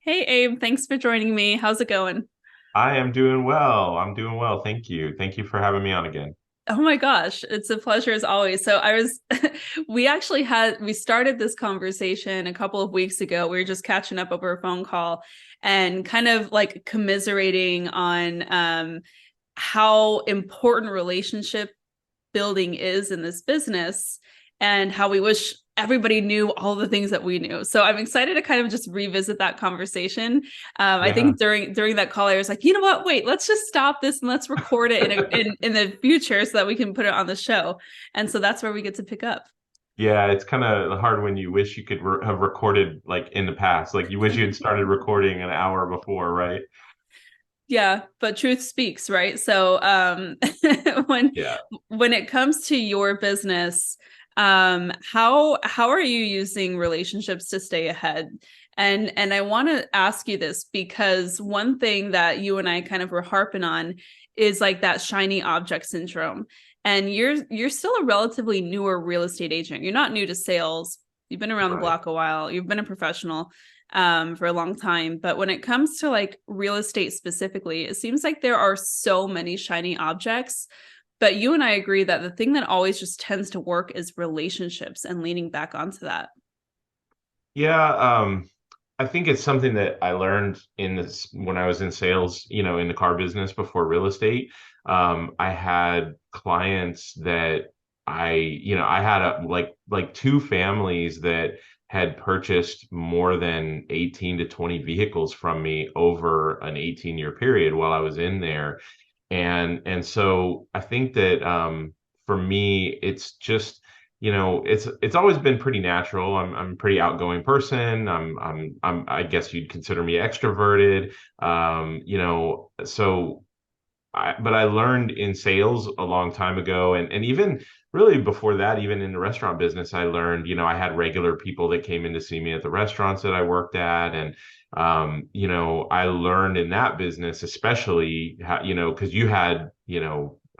Hey Abe, thanks for joining me. How's it going? I am doing well. I'm doing well. Thank you. Thank you for having me on again. Oh my gosh, it's a pleasure as always. We started this conversation a couple of weeks ago. We were just catching up over a phone call and kind of like commiserating on how important relationship building is in this business and how we wish everybody knew all the things that we knew. So I'm excited to kind of just revisit that conversation. I Yeah. think during that call, I was like, you know what? Wait, let's just stop this and let's record it in the future so that we can put it on the show. And so that's where we get to pick up. Yeah, it's kind of hard when you wish you could have recorded like in the past. Like you wish you had started recording an hour before, right? Yeah, but truth speaks, right? So when Yeah. when it comes to your business, how are you using relationships to stay ahead? And I want to ask you this because one thing that you and I kind of were harping on is like that shiny object syndrome. And you're still a relatively newer real estate agent. You're not new to sales. You've been around the Right. block a while. You've been a professional for a long time. But when it comes to like real estate specifically, it seems like there are so many shiny objects. But you and I agree that the thing that always just tends to work is relationships and leaning back onto that. Yeah, I think it's something that I learned in this when I was in sales, in the car business before real estate. I had clients that I had like two families that had purchased more than 18 to 20 vehicles from me over an 18-year period while I was in there. And so I think that for me, it's just it's always been pretty natural. I'm a pretty outgoing person. I guess you'd consider me extroverted. So but I learned in sales a long time ago, and even really before that, even in the restaurant business, I learned, I had regular people that came in to see me at the restaurants that I worked at, and I learned in that business, especially how, because you had,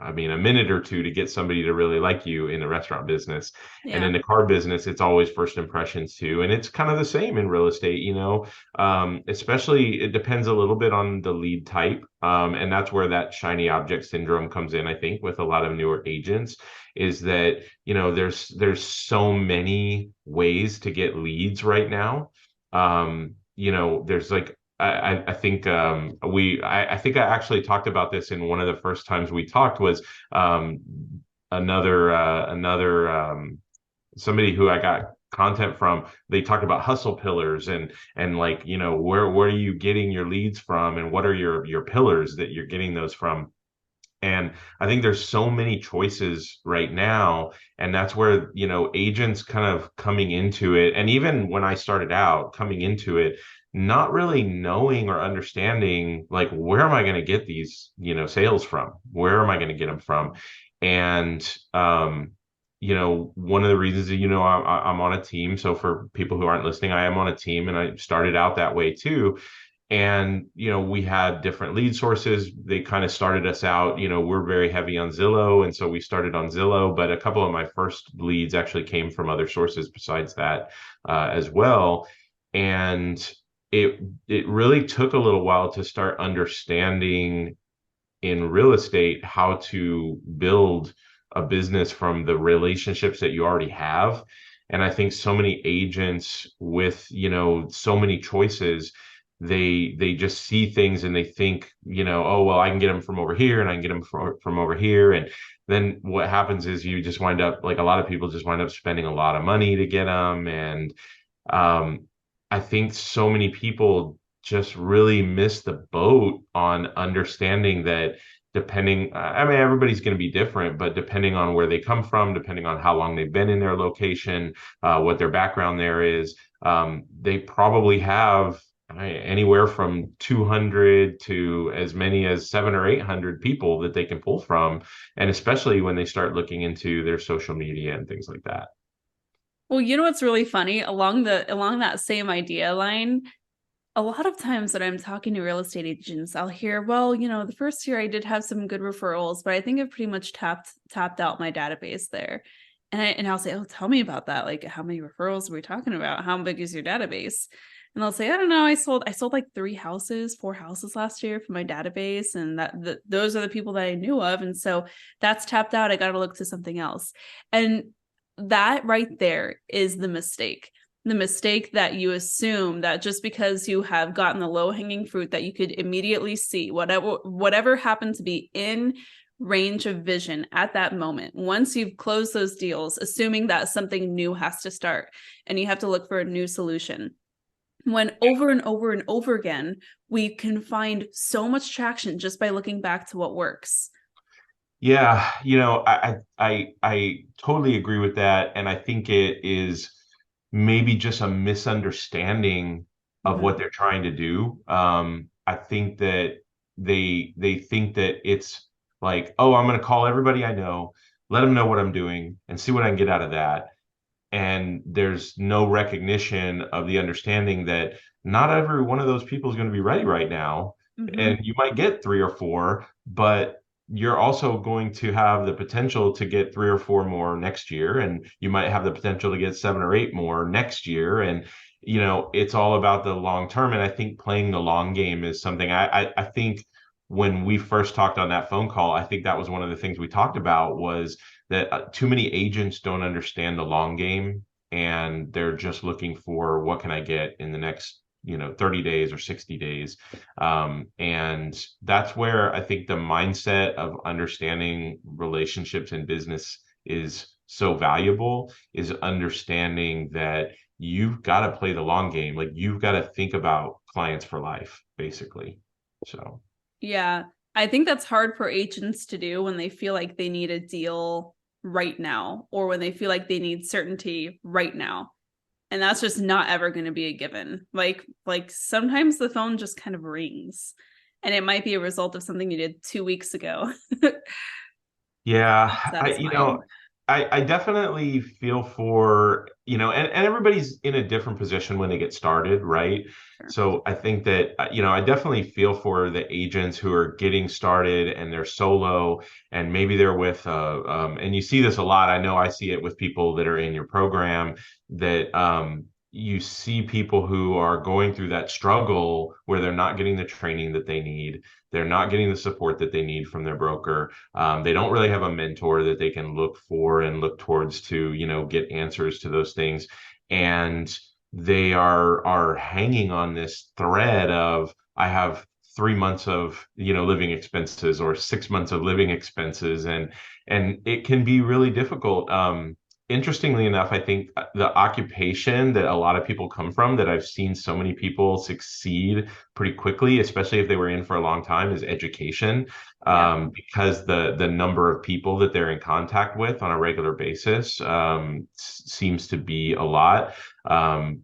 I mean, a minute or two to get somebody to really like you in the restaurant business. And Yeah. in the car business, it's always first impressions too. And it's kind of the same in real estate, especially it depends a little bit on the lead type. And that's where that shiny object syndrome comes in, I think, with a lot of newer agents, is that, there's so many ways to get leads right now. There's like I think I think I actually talked about this in one of the first times we talked was um another somebody who I got content from. They talked about hustle pillars and like, where are you getting your leads from and what are your pillars that you're getting those from? And I think there's so many choices right now. And that's where, agents kind of coming into it. And even when I started out coming into it, not really knowing or understanding, like, where am I going to get these, sales from? Where am I going to get them from? And, one of the reasons that, I'm on a team. So for people who aren't listening, I am on a team and I started out that way too. And, we had different lead sources. They kind of started us out, we're very heavy on Zillow. And so we started on Zillow, but a couple of my first leads actually came from other sources besides that as well. And it really took a little while to start understanding in real estate how to build a business from the relationships that you already have. And I think so many agents with, so many choices, they just see things and they think, oh, well, I can get them from over here and I can get them from over here. And then what happens is you just wind up, like, a lot of people just wind up spending a lot of money to get them. And um, I think so many people just really miss the boat on understanding that I mean, everybody's going to be different, but depending on where they come from, depending on how long they've been in their location, what their background there is, they probably have anywhere from 200 to as many as 7 or 800 people that they can pull from. And especially when they start looking into their social media and things like that. Well, you know what's really funny along that same idea line, a lot of times when I'm talking to real estate agents, I'll hear, well, the first year I did have some good referrals, but I think I've pretty much tapped out my database there. And I'll say, oh, tell me about that. Like, how many referrals are we talking about? How big is your database? And they'll say, I don't know, I sold like 3 houses, 4 houses last year for my database, and those are the people that I knew of. And so that's tapped out. I got to look to something else. And that right there is the mistake that you assume that just because you have gotten the low hanging fruit that you could immediately see whatever happened to be in range of vision at that moment, once you've closed those deals, assuming that something new has to start and you have to look for a new solution, when over and over and over again we can find so much traction just by looking back to what works. Yeah, I totally agree with that, and I think it is maybe just a misunderstanding of Mm-hmm. what they're trying to do. I think that they think that it's like, oh, I'm going to call everybody I know, let them know what I'm doing, and see what I can get out of that. And there's no recognition of the understanding that not every one of those people is going to be ready right now. Mm-hmm. And you might get three or four, but you're also going to have the potential to get three or four more next year. And you might have the potential to get seven or eight more next year. And, it's all about the long term. And I think playing the long game is something I think when we first talked on that phone call, I think that was one of the things we talked about was that too many agents don't understand the long game, and they're just looking for what can I get in the next 30 days or 60 days. And that's where I think the mindset of understanding relationships in business is so valuable, is understanding that you've got to play the long game. Like you've got to think about clients for life, basically. So Yeah, I think that's hard for agents to do when they feel like they need a deal right now, or when they feel like they need certainty right now. And that's just not ever going to be a given. Like sometimes the phone just kind of rings, and it might be a result of something you did 2 weeks ago. yeah, Satisfying. I definitely feel for, and everybody's in a different position when they get started, right? Sure. So I think that, I definitely feel for the agents who are getting started and they're solo and maybe they're with, and you see this a lot. I know I see it with people that are in your program that, you see people who are going through that struggle where they're not getting the training that they need. They're not getting the support that they need from their broker. They don't really have a mentor that they can look for and look towards to, get answers to those things. And they are hanging on this thread of I have 3 months of living expenses or 6 months of living expenses, and it can be really difficult. Interestingly enough, I think the occupation that a lot of people come from that I've seen so many people succeed pretty quickly, especially if they were in for a long time, is education, Yeah. because the number of people that they're in contact with on a regular basis seems to be a lot.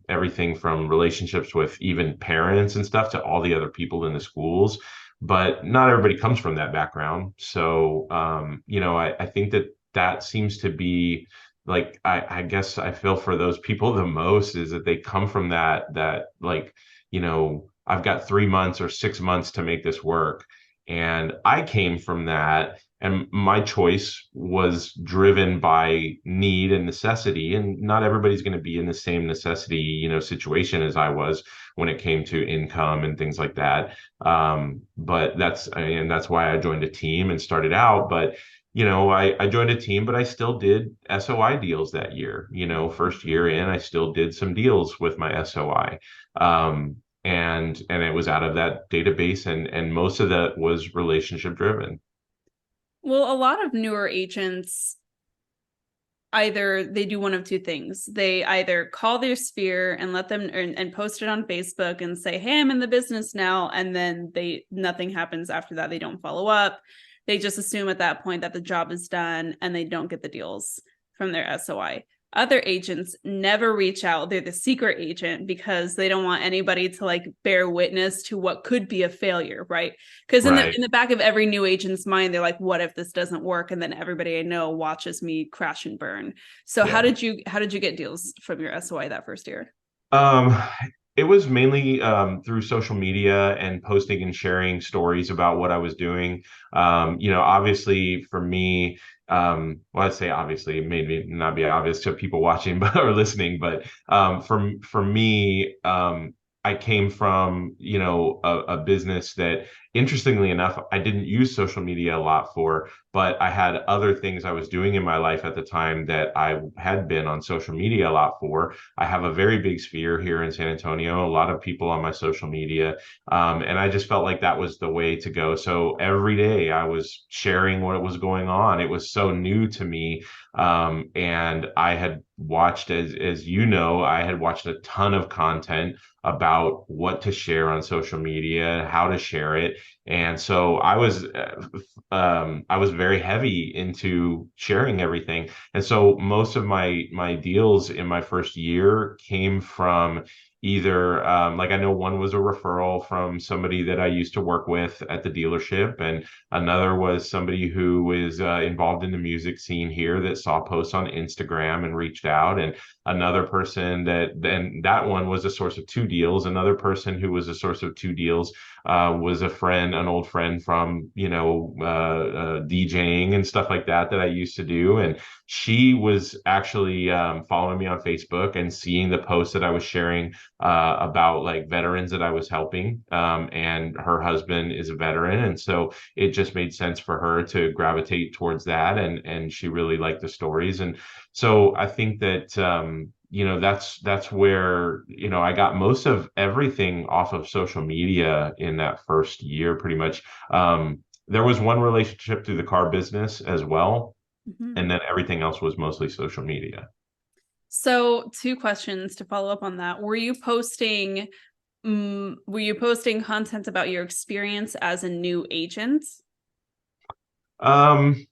Everything from relationships with even parents and stuff to all the other people in the schools. But not everybody comes from that background. So, I think that that seems to be like, I guess I feel for those people the most is that they come from that like, I've got 3 months or 6 months to make this work. And I came from that, and my choice was driven by need and necessity. And not everybody's going to be in the same necessity, situation as I was when it came to income and things like that. But that's why I joined a team and started out. But I joined a team, but I still did SOI deals that year. First year in, I still did some deals with my SOI. And it was out of that database, and most of that was relationship driven. Well, a lot of newer agents, either they do one of two things. They either call their sphere and let them and post it on Facebook and say, "Hey, I'm in the business now," and then they nothing happens after that. They don't follow up. They just assume at that point that the job is done and they don't get the deals from their SOI. Other agents never reach out. They're the secret agent because they don't want anybody to like bear witness to what could be a failure, right? Because in the Right. in the back of every new agent's mind, they're like, "What if this doesn't work?" And then everybody I know watches me crash and burn. So how Yeah. did you get deals from your SOI that first year? Um, it was mainly through social media and posting and sharing stories about what I was doing. Obviously for me, well, I'd say obviously, it may not be obvious to people watching but or listening, but for me, I came from, a business that, interestingly enough, I didn't use social media a lot for, but I had other things I was doing in my life at the time that I had been on social media a lot for. I have a very big sphere here in San Antonio, a lot of people on my social media. And I just felt like that was the way to go. So every day I was sharing what was going on. It was so new to me. And I had watched, as you know, I had watched a ton of content about what to share on social media, how to share it. And so I was very heavy into sharing everything. And so most of my deals in my first year came from either like I know one was a referral from somebody that I used to work with at the dealership, and another was somebody who is involved in the music scene here that saw posts on Instagram and reached out, and another person that then that one was a source of two deals. Another person who was a source of two deals was a friend, an old friend from, DJing and stuff like that that I used to do. And she was actually following me on Facebook and seeing the posts that I was sharing about like veterans that I was helping. And her husband is a veteran. And so it just made sense for her to gravitate towards that. And she really liked the stories. And so I think that that's where I got most of everything off of social media in that first year, pretty much. There was one relationship through the car business as well, Mhm. and then everything else was mostly social media. So, two questions to follow up on that. Were you posting content about your experience as a new agent? Um,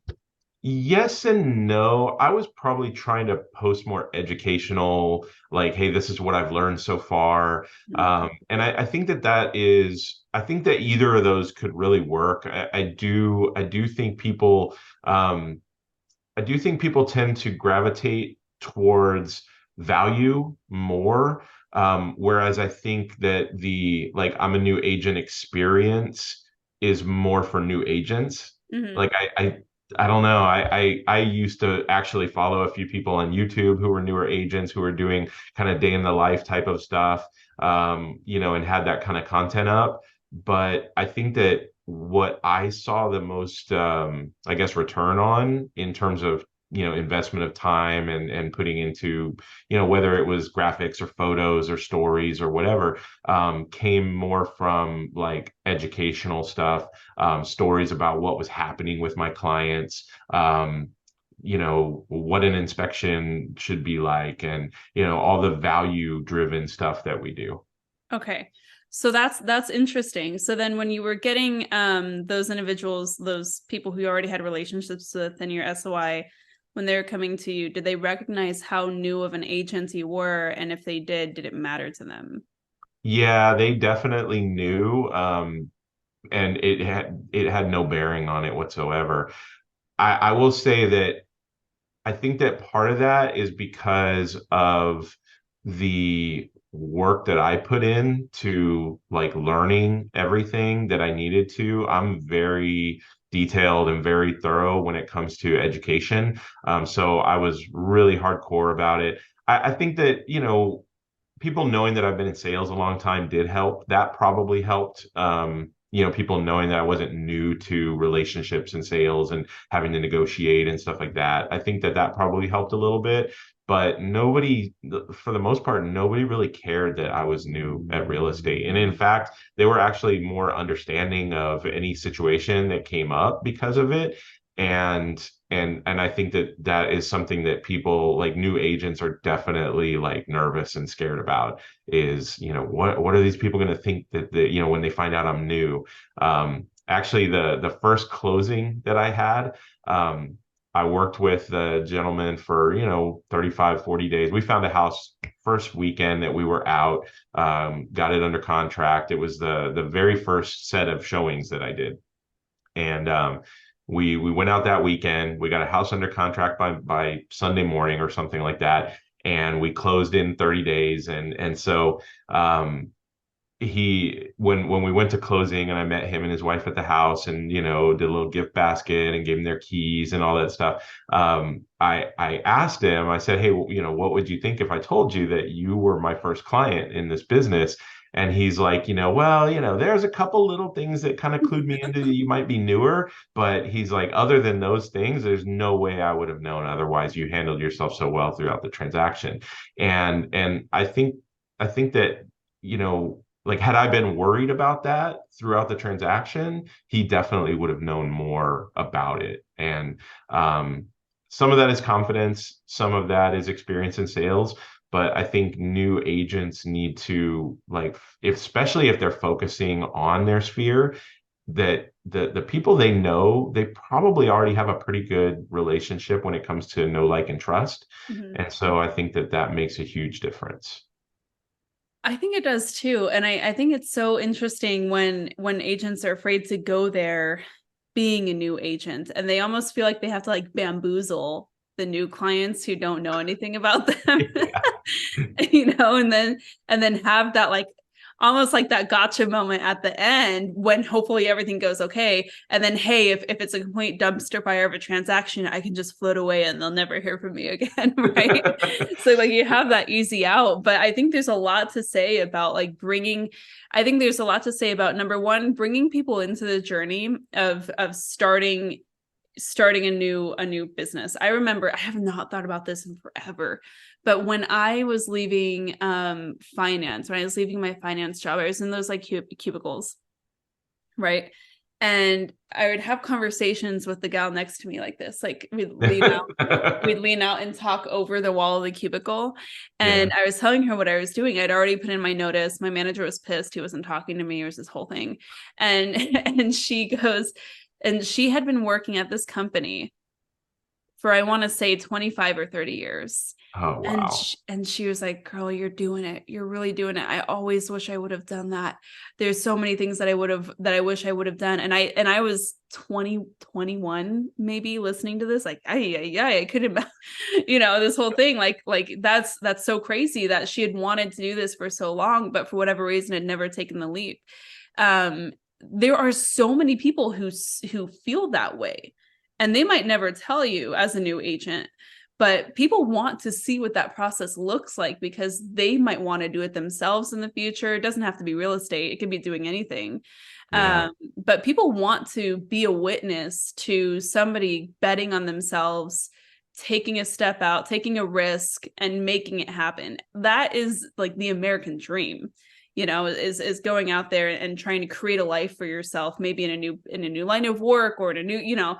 Yes and no. I was probably trying to post more educational, like, hey, this is what I've learned so far. Mhm. And I think I think that either of those could really work. I do think um, I do think people tend to gravitate towards value more. Whereas I think that like, I'm a new agent experience is more for new agents. Mhm. Like, I don't know. I used to actually follow a few people on YouTube who were newer agents who were doing kind of day in the life type of stuff, and had that kind of content up. But I think that what I saw the most, I guess, return on in terms of, investment of time and putting into, whether it was graphics or photos or stories or whatever, came more from like educational stuff, stories about what was happening with my clients, what an inspection should be like, and, all the value driven stuff that we do. Okay. So that's interesting. So then when you were getting those individuals, those people who you already had relationships with in your SOI, when they were coming to you, did they recognize how new of an agent you were? And if they did it matter to them? Yeah, they definitely knew. And it had no bearing on it whatsoever. I will say that I think that part of that is because of the work that I put in to like learning everything that I needed to. I'm very detailed and very thorough when it comes to education. So I was really hardcore about it. I think that, people knowing that I've been in sales a long time did help. That probably helped. People knowing that I wasn't new to relationships and sales and having to negotiate and stuff like that. I think that that probably helped a little bit. But nobody, for the most part, nobody really cared that I was new at real estate. And in fact, they were actually more understanding of any situation that came up because of it. And I think that that is something that people like new agents are definitely like nervous and scared about is, what are these people going to think when they find out I'm new. Actually, the first closing that I had, I worked with the gentleman for, 35, 40 days. We found a house first weekend that we were out, got it under contract. It was the very first set of showings that I did. And we went out that weekend. We got a house under contract by Sunday morning or something like that, and we closed in 30 days. And so he when we went to closing and I met him and his wife at the house, and, did a little gift basket and gave him their keys and all that stuff. I asked him. I said, hey, what would you think if I told you that you were my first client in this business? And he's like, well, there's a couple little things that kind of clued me into you might be newer, but he's like, other than those things, there's no way I would have known otherwise. You handled yourself so well throughout the transaction. And I think that, like had I been worried about that throughout the transaction, he definitely would have known more about it. And some of that is confidence, some of that is experience in sales. But I think new agents need to like, especially if they're focusing on their sphere, that the people they know, they probably already have a pretty good relationship when it comes to know, like, and trust. Mhm. And so I think that that makes a huge difference. I think it does too. And I think it's so interesting when agents are afraid to go there being a new agent and they almost feel like they have to like bamboozle the new clients who don't know anything about them. And then have that like almost like that gotcha moment at the end when hopefully everything goes okay. And then, hey, if it's a complete dumpster fire of a transaction, I can just float away and they'll never hear from me again. Right. So like you have that easy out. But I think there's a lot to say about like I think there's a lot to say about number one, bringing people into the journey of starting a new business. I remember I have not thought about this in forever, but when I was leaving finance, when I was leaving my finance job, I was in those like cubicles, right? And I would have conversations with the gal next to me like this, like we'd lean out and talk over the wall of the cubicle. Yeah. And I was telling her what I was doing. I'd already put in my notice. My manager was pissed. He wasn't talking to me. It was this whole thing. And and she goes, and she had been working at this company for I want to say 25 or 30 years. Oh, And wow. she was like, "Girl, you're doing it. You're really doing it. I always wish I would have done that. There's so many things that I wish I would have done." And I was 20, 21 maybe listening to this like, I couldn't this whole thing like that's so crazy that she had wanted to do this for so long, but for whatever reason had never taken the leap. Um there are so many people who feel that way, and they might never tell you as a new agent, but people want to see what that process looks like because they might want to do it themselves in the future. It doesn't have to be real estate, it could be doing anything. Yeah. But people want to be a witness to somebody betting on themselves, taking a step out, taking a risk, and making it happen. That is like the American dream, is going out there and trying to create a life for yourself, maybe in a new line of work or in a new,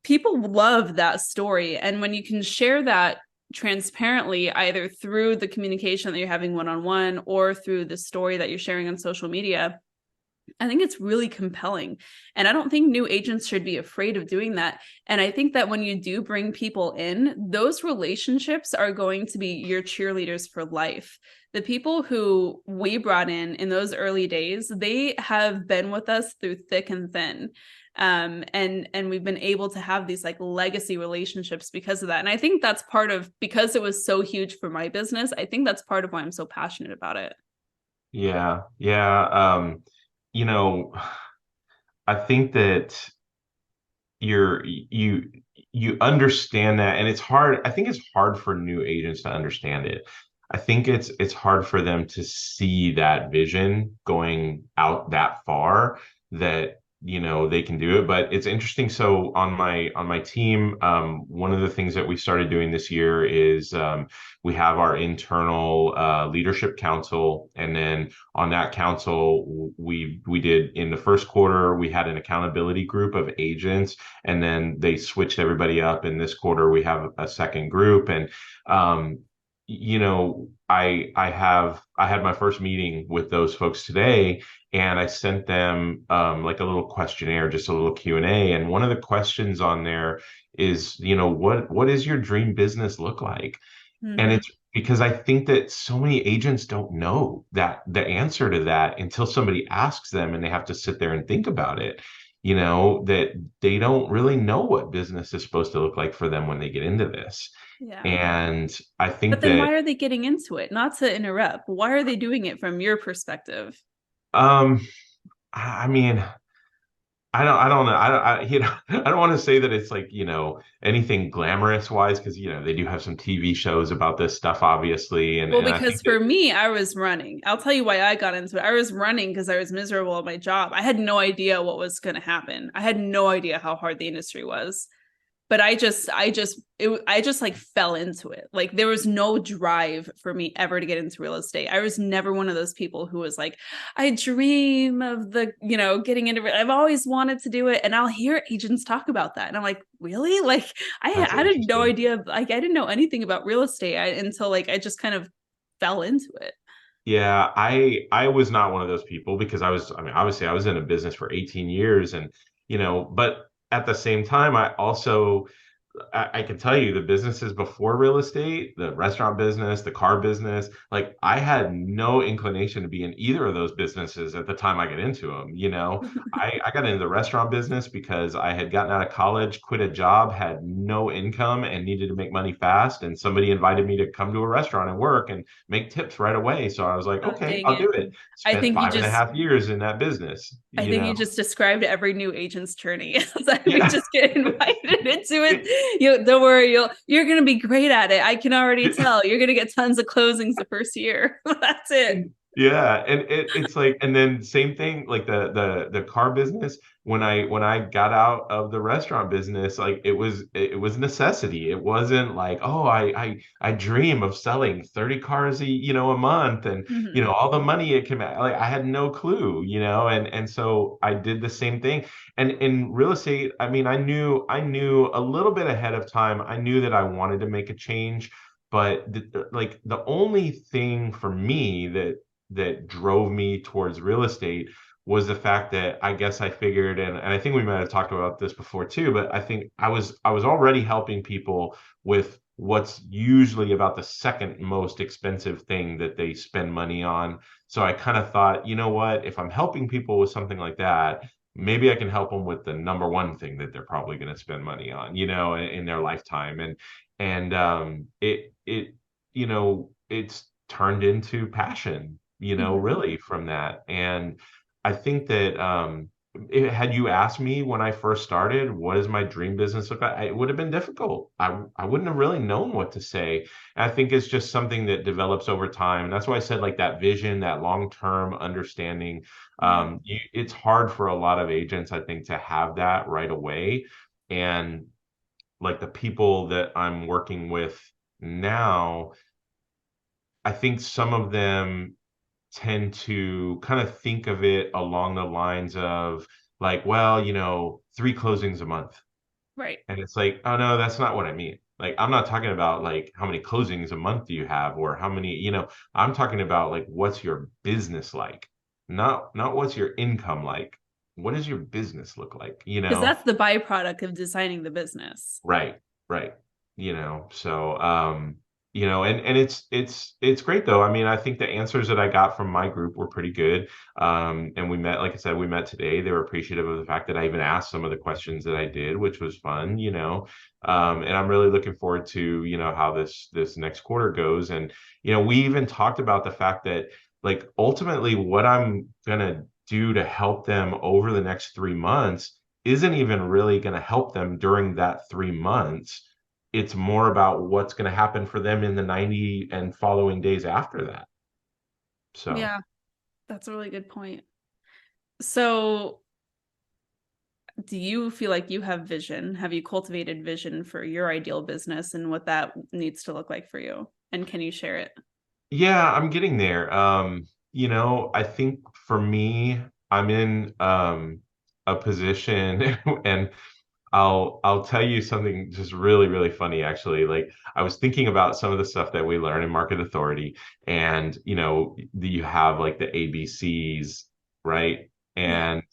people love that story. And when you can share that transparently, either through the communication that you're having one-on-one or through the story that you're sharing on social media, I think it's really compelling. And I don't think new agents should be afraid of doing that. And I think that when you do bring people in, those relationships are going to be your cheerleaders for life. The people who we brought in those early days, they have been with us through thick and thin. And we've been able to have these like legacy relationships because of that. And I think that's part of, because it was so huge for my business, I think that's part of why I'm so passionate about it. Yeah. Yeah. You know, I think that you understand that, and it's hard. I think it's hard for new agents to understand it. I think it's hard for them to see that vision going out that far, that they can do it. But it's interesting. So on my team, one of the things that we started doing this year is we have our internal leadership council, and then on that council, we did, in the first quarter, we had an accountability group of agents, and then they switched everybody up. In this quarter, we have a second group. And I had my first meeting with those folks today, and I sent them like a little questionnaire, just a little Q&A. And one of the questions on there is, what is your dream business look like? And Mm-hmm. it's because I think that so many agents don't know that the answer to that until somebody asks them, and they have to sit there and think about it. That they don't really know what business is supposed to look like for them when they get into this. Yeah. And I But think then that why are they getting into it? Not to interrupt. Why are they doing it from your perspective? um I mean, I don't know. I don't want to say that it's like, anything glamorous wise, because, they do have some TV shows about this stuff, obviously. Well, And I because think that, for me, I was running. I'll tell you why I got into it. I was running because I was miserable at my job. I had no idea what was going to happen. I had no idea how hard the industry was. But I just like fell into it. Like there was no drive for me ever to get into real estate. I was never one of those people who was like, I dream of getting into it. I've always wanted to do it. And I'll hear agents talk about that. And I'm like, really? Like that's I had no interesting. idea. Like I didn't know anything about real estate until like I just kind of fell into it. Yeah, I was not one of those people because I mean, obviously I was in a business for 18 years and, but at the same time, I can tell you the businesses before real estate, the restaurant business, the car business, like I had no inclination to be in either of those businesses at the time I got into them. I got into the restaurant business because I had gotten out of college, quit a job, had no income, and needed to make money fast. And somebody invited me to come to a restaurant and work and make tips right away. So I was like, Oh, okay, dang I'll it. do it. I Spent think you five and a just half years in that business, I you think you know? just described every new agent's journey. We Yeah. just get invited into it. You don't worry, you're gonna be great at it. I can already tell. You're gonna get tons of closings the first year. That's it. Yeah, and it's like, and then same thing, like the car business. When I got out of the restaurant business, like it was necessity. It wasn't like, oh, I dream of selling 30 cars a month, and Mhm. all the money it can like. I had no clue, and so I did the same thing. And in real estate, I mean, I knew a little bit ahead of time. I knew that I wanted to make a change. But like the only thing for me that drove me towards real estate was the fact that I guess I figured, and I think we might have talked about this before too, but I think I was already helping people with what's usually about the second most expensive thing that they spend money on. So I kind of thought, you know what, if I'm helping people with something like that, maybe I can help them with the number one thing that they're probably going to spend money on, in their lifetime. And it's turned into passion, Mhm. really from that. And I think that had you asked me when I first started, what does my dream business look like? It would have been difficult. I wouldn't have really known what to say. And I think it's just something that develops over time. And that's why I said like that vision, that long-term understanding. Yeah. It's hard for a lot of agents, I think, to have that right away. And like the people that I'm working with now, I think some of them tend to kind of think of it along the lines of like, well, three closings a month. Right. And it's like, oh no, that's not what I mean. Like, I'm not talking about like how many closings a month do you have or how many, I'm talking about like what's your business like? Not what's your income like. What does your business look like? Because that's the byproduct of designing the business. Right, right. So and it's great though. I mean, I think the answers that I got from my group were pretty good. And we met, like I said, we met today. They were appreciative of the fact that I even asked some of the questions that I did, which was fun. And I'm really looking forward to, how this next quarter goes. And, we even talked about the fact that like ultimately what I'm gonna do to help them over the next 3 months isn't even really going to help them during that 3 months. It's more about what's going to happen for them in the 90 and following days after that. So, Yeah, that's a really good point. So, do you feel like you have vision? Have you cultivated vision for your ideal business and what that needs to look like for you? And can you share it? yeah, I'm getting there. I think for me, I'm in a position and I'll tell you something just really, really funny actually. Like I was thinking about some of the stuff that we learn in market authority and you have like the ABCs, right? Yeah. And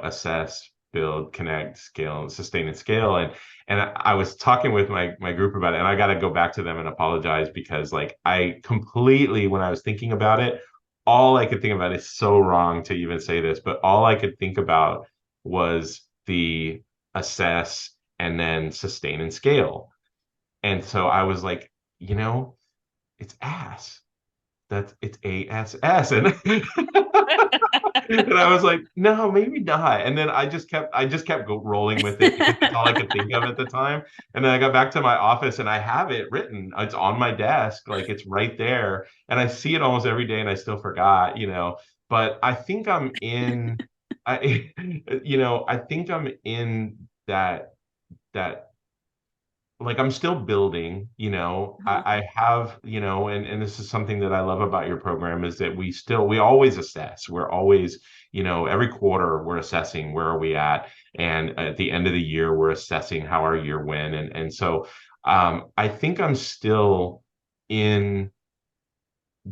assess, build, connect, scale, sustain and scale. And I was talking with my group about it and I got to go back to them and apologize because like I completely when I was thinking about it, all I could think about is so wrong to even say this, but all I could think about was the assess, and then sustain and scale. And so I was like, it's ass. It's ASS. And And I was like, no, maybe not. And then I just kept rolling with it because it's all I could think of at the time. And then I got back to my office and I have it written. It's on my desk, like it's right there. And I see it almost every day and I still forgot. But I think I, I think I'm in that like I'm still building. Uh-huh. I have, and this is something that I love about your program is that we always assess. We're always, every quarter we're assessing where are we at. And at the end of the year, we're assessing how our year went. And so I think I'm still in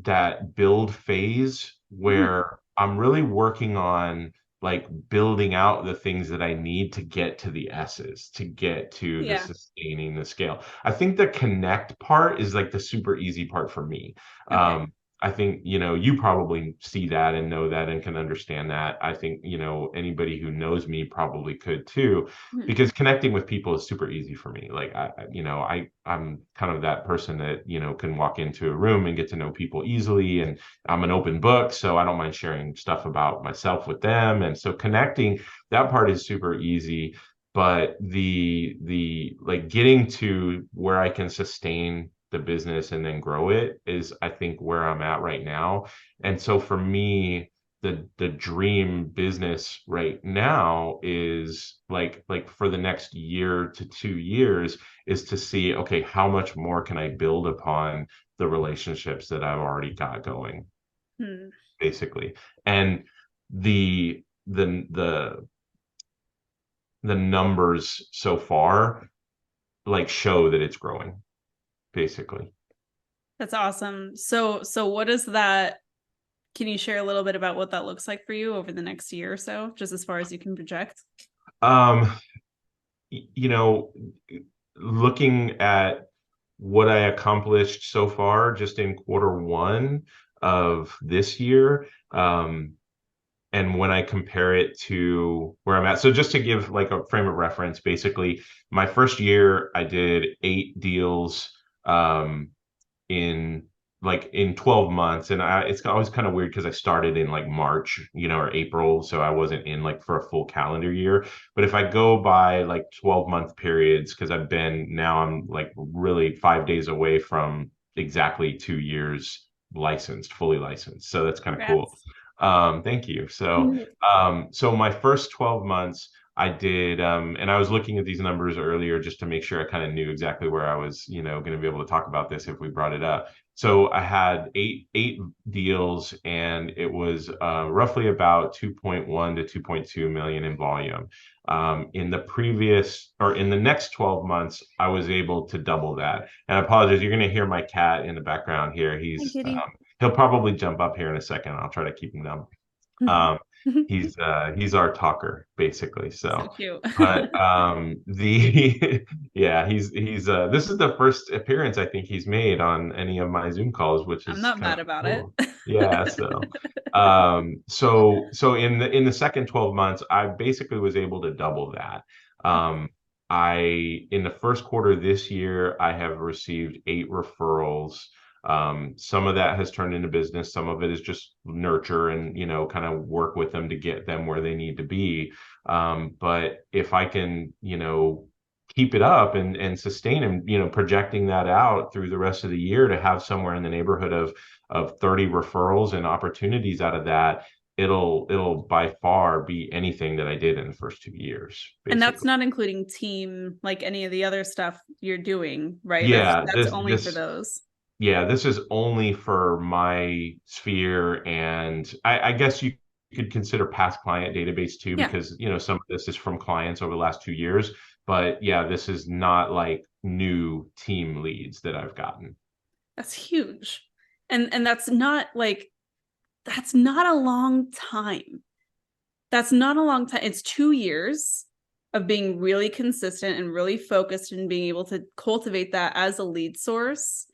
that build phase Mhm. where I'm really working on like building out the things that I need to get to the S's, to get to the Yeah. sustaining the scale. I think the connect part is like the super easy part for me. Okay. I think, you probably see that and know that and can understand that. I think, anybody who knows me probably could too, Mhm. because connecting with people is super easy for me. Like I'm kind of that person that, can walk into a room and get to know people easily. And I'm an open book, so I don't mind sharing stuff about myself with them. And so connecting, that part is super easy. But the like getting to where I can sustain the business and then grow it is, I think, where I'm at right now. And so for me, the dream business right now is like for the next year to 2 years is to see, okay, how much more can I build upon the relationships that I've already got going, Hmm. basically. And the the the the numbers so far like show that it's growing, basically. That's awesome. So what is that? Can you share a little bit about what that looks like for you over the next year or so, just as far as you can project? Um, you know, looking at what I accomplished so far just in quarter 1 of this year, and when I compare it to where I'm at. So just to give like a frame of reference, basically, my first year I did 8 deals in in 12 months. And it's always kind of weird because I started in like March, or April, so I wasn't in like for a full calendar year. But if I go by like 12-month periods, because I'm like really 5 days away from exactly 2 years licensed, fully licensed, so that's kind of cool. Congrats. Thank you. So my first 12 months I did, and I was looking at these numbers earlier just to make sure I kind of knew exactly where I was, going to be able to talk about this if we brought it up. So I had eight deals, and it was roughly about 2.1 to 2.2 million in volume. In the next 12 months, I was able to double that. And I apologize, you're going to hear my cat in the background here. Hi, Kitty. He'll probably jump up here in a second. I'll try to keep him down. Um, he's our talker basically. So So, cute. but the yeah, he's this is the first appearance I think he's made on any of my Zoom calls, which I'm is not kind mad of about it. cool. Yeah, so in the second 12 months, I basically was able to double that. Um, I in the first quarter this year, I have received 8 referrals. Some of that has turned into business. Some of it is just nurture and, kind of work with them to get them where they need to be. But if I can, keep it up and sustain and, projecting that out through the rest of the year to have somewhere in the neighborhood of 30 referrals and opportunities out of that, it'll by far be anything that I did in the first 2 years, And that's basically. not including team, like any of the other stuff you're doing, right? That's Yeah, that's only for those. yeah, this is only for my sphere, and I guess you could consider past client database too, Yeah, because some of this is from clients over the last 2 years. But yeah, this is not like new team leads that I've gotten. that's huge. And that's not a long time. That's not a long time. It's 2 years of being really consistent and really focused and being able to cultivate that as a lead source.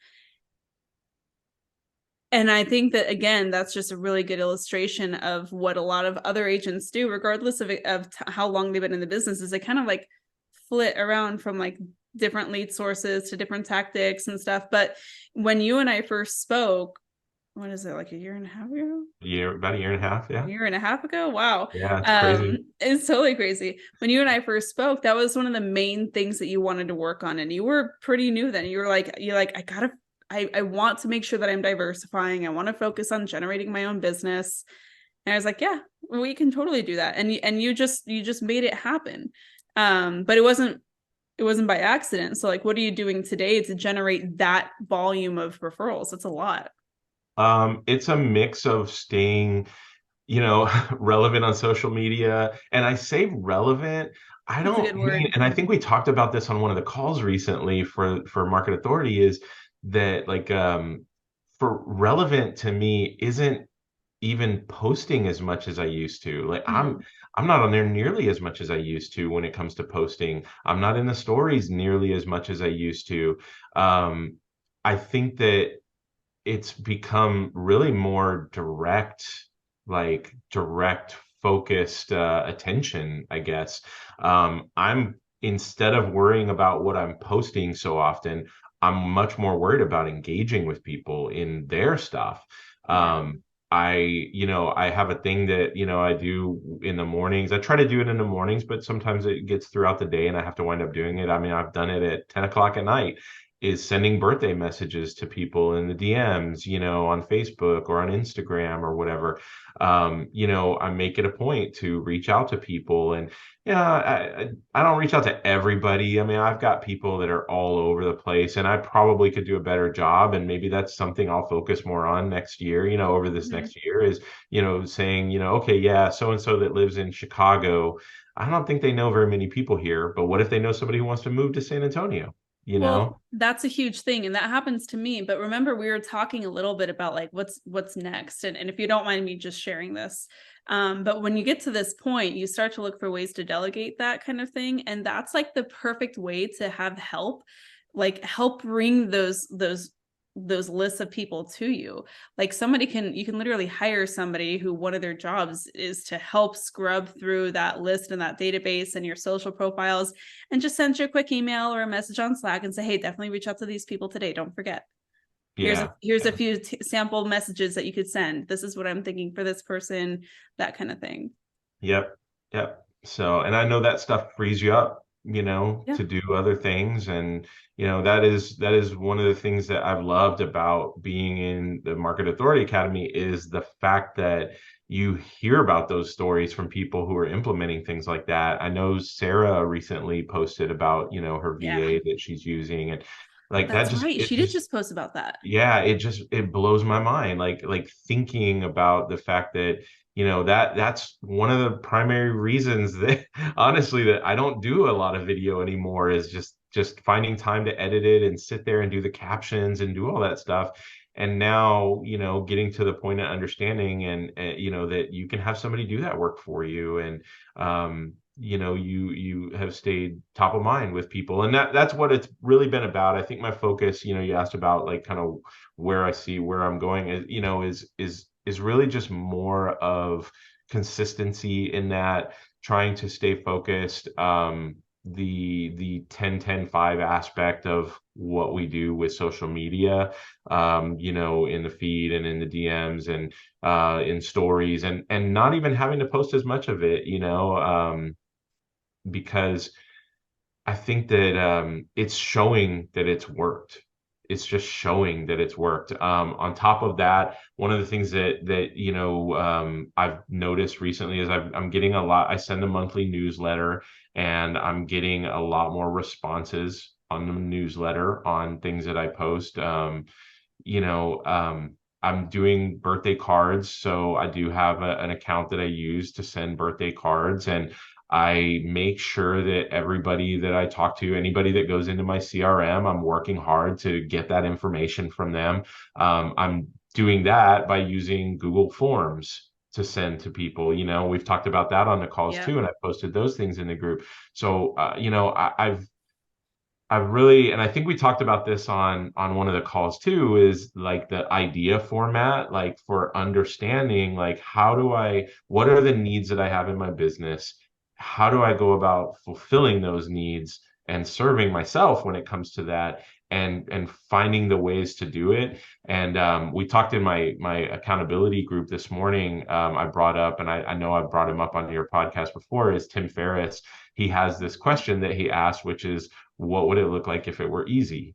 And I think that, again, that's just a really good illustration of what a lot of other agents do, regardless of how long they've been in the business, is they kind of like flit around from like different lead sources to different tactics and stuff. But when you and I first spoke, what is it, like a year and a half ago? About a year and a half. A Yeah. year and a half ago. Wow. Yeah. It's crazy. It's totally crazy. When you and I first spoke, that was one of the main things that you wanted to work on. And you were pretty new then. You're like, I want to make sure that I'm diversifying. I want to focus on generating my own business. And I was like, yeah, we can totally do that. And you just made it happen. But it wasn't by accident. So like, what are you doing today to generate that volume of referrals? That's a lot. It's a mix of staying, relevant on social media. And I say relevant, I That's a don't good mean, word. and I think we talked about this on one of the calls recently for Market Authority, is that like for relevant to me isn't even posting as much as I used to. Like Mm-hmm. I'm not on there nearly as much as I used to when it comes to posting. I'm not in the stories nearly as much as I used to. Um, I think that it's become really more direct focused attention, I guess. I'm Instead of worrying about what I'm posting so often, I'm much more worried about engaging with people in their stuff. Yeah. um, I have a thing that, I do in the mornings. I try to do it in the mornings, but sometimes it gets throughout the day and I have to wind up doing it. I mean, I've done it at 10 o'clock at night, is sending birthday messages to people in the DMs, on Facebook or on Instagram or whatever. I make it a point to reach out to people, and yeah, I don't reach out to everybody. I mean, I've got people that are all over the place, and I probably could do a better job. And maybe that's something I'll focus more on next year, over this Mhm. next year, is, saying, okay, yeah, so and so that lives in Chicago, I don't think they know very many people here, but what if they know somebody who wants to move to San Antonio? You Well, know? that's a huge thing, and that happens to me. But remember, we were talking a little bit about like what's next, and if you don't mind me just sharing this, but when you get to this point, you start to look for ways to delegate that kind of thing, and that's like the perfect way to have help, like help bring those lists of people to you. Like you can literally hire somebody who one of their jobs is to help scrub through that list and that database and your social profiles, and just send you a quick email or a message on Slack and say, hey, definitely reach out to these people today. Don't forget. Yeah. Here's a Yeah. few sample messages that you could send. This is what I'm thinking for this person, that kind of thing. Yep. Yep. So, and I know that stuff frees you up, Yeah. to do other things. And, that is one of the things that I've loved about being in the Market Authority Academy, is the fact that you hear about those stories from people who are implementing things like that. I know Sarah recently posted about, her Yeah. VA that she's using, and like that That's right. it She did just just post about that. yeah, it blows my mind, like thinking about the fact that, that's one of the primary reasons that honestly that I don't do a lot of video anymore, is just finding time to edit it and sit there and do the captions and do all that stuff. And now, getting to the point of understanding, and that you can have somebody do that work for you. And you have stayed top of mind with people, and that's what it's really been about. I think my focus, you asked about like kind of where I see where I'm going, is, is really just more of consistency, in that trying to stay focused. The 10-10-5 aspect of what we do with social media, in the feed and in the DMs and in stories, and not even having to post as much of it, because I think that it's showing that it's worked. It's just showing that it's worked. On top of that, one of the things that I've noticed recently is I'm getting a lot. I send a monthly newsletter, and I'm getting a lot more responses on the newsletter on things that I post. I'm doing birthday cards, so I do have an account that I use to send birthday cards, and I make sure that everybody that I talk to, anybody that goes into my CRM, I'm working hard to get that information from them. I'm doing that by using Google Forms to send to people. We've talked about that on the calls Yeah. too, and I posted those things in the group. So, I've really, and I think we talked about this on one of the calls too, is like the idea format, like for understanding, like what are the needs that I have in my business? How do I go about fulfilling those needs and serving myself when it comes to that? and finding the ways to do it. And we talked in my accountability group this morning. I brought up, and I know I've brought him up on your podcast before, is Tim Ferriss. He has this question that he asked, which is, what would it look like if it were easy?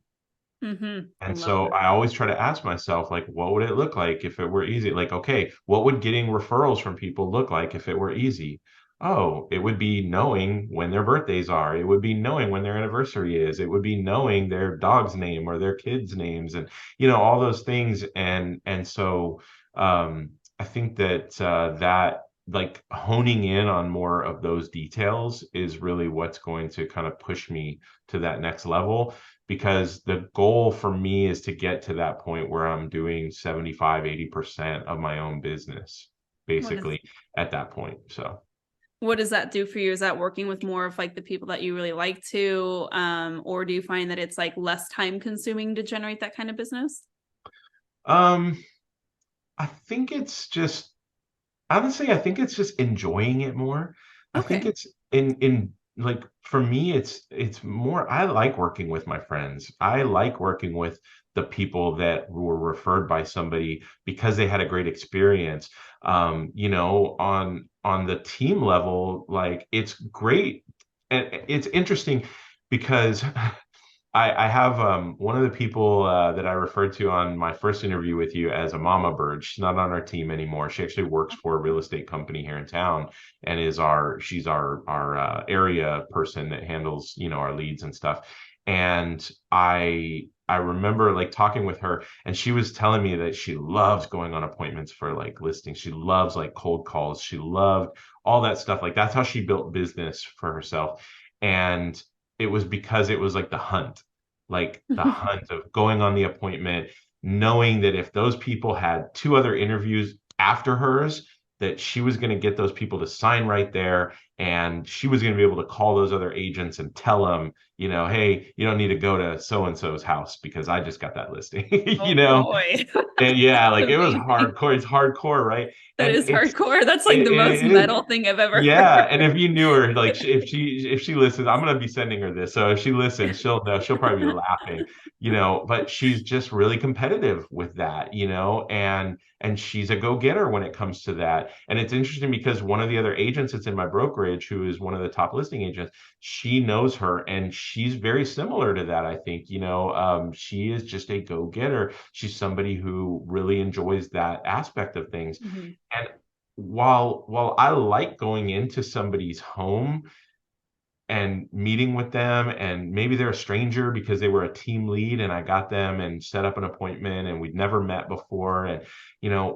I And love so that. I always try to ask myself, like, what would it look like if it were easy? Like, okay, what would getting referrals from people look like if it were easy? Oh, it would be knowing when their birthdays are. It would be knowing when their anniversary is. It would be knowing their dog's name or their kids' names, and all those things. And so I think that that like honing in on more of those details is really what's going to kind of push me to that next level, because the goal for me is to get to that point where I'm doing 75-80% of my own business, What is basically at that point. So, what does that do for you? Is that working with more of like the people that you really like to, or do you find that it's like less time consuming to generate that kind of business? um, I think it's just honestly, I think it's just enjoying it more. I think Okay. it's in like for me, it's more. I like working with my friends. I like working with the people that were referred by somebody because they had a great experience. On the team level, like it's great, and it's interesting because I have one of the people that I referred to on my first interview with you as a mama bird. She's not on our team anymore. She actually works for a real estate company here in town and she's our area person that handles, our leads and stuff. And I remember like talking with her, and she was telling me that she loves going on appointments for like listings. She loves like cold calls. She loved all that stuff. Like that's how she built business for herself. And it was because it was like the hunt of going on the appointment, knowing that if those people had two other interviews after hers, that she was going to get those people to sign right there, and she was going to be able to call those other agents and tell them, hey, you don't need to go to so and so's house because I just got that listing. Oh boy. And yeah, That's like it was amazing. hardcore. It's hardcore, right? That And is hardcore. That's like the most it is. metal thing I've ever Yeah, heard. and if you knew her, like if she listens, I'm gonna be sending her this. So if she listens, she'll know. She'll probably be laughing, But she's just really competitive with that, and she's a go-getter when it comes to that. And it's interesting because one of the other agents that's in my brokerage, who is one of the top listing agents, she knows her, and she's very similar to that. I think, she is just a go-getter. She's somebody who really enjoys that aspect of things. Mhm. And while I like going into somebody's home and meeting with them, and maybe they're a stranger because they were a team lead and I got them and set up an appointment and we'd never met before, and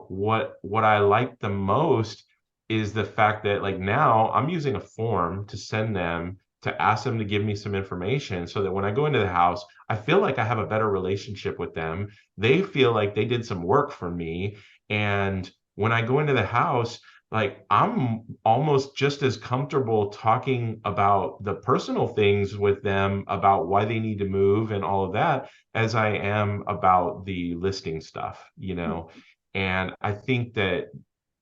what I like the most is the fact that like now I'm using a form to send them, to ask them to give me some information so that when I go into the house, I feel like I have a better relationship with them. They feel like they did some work for me, and when I go into the house, like I'm almost just as comfortable talking about the personal things with them about why they need to move and all of that as I am about the listing stuff. And I think that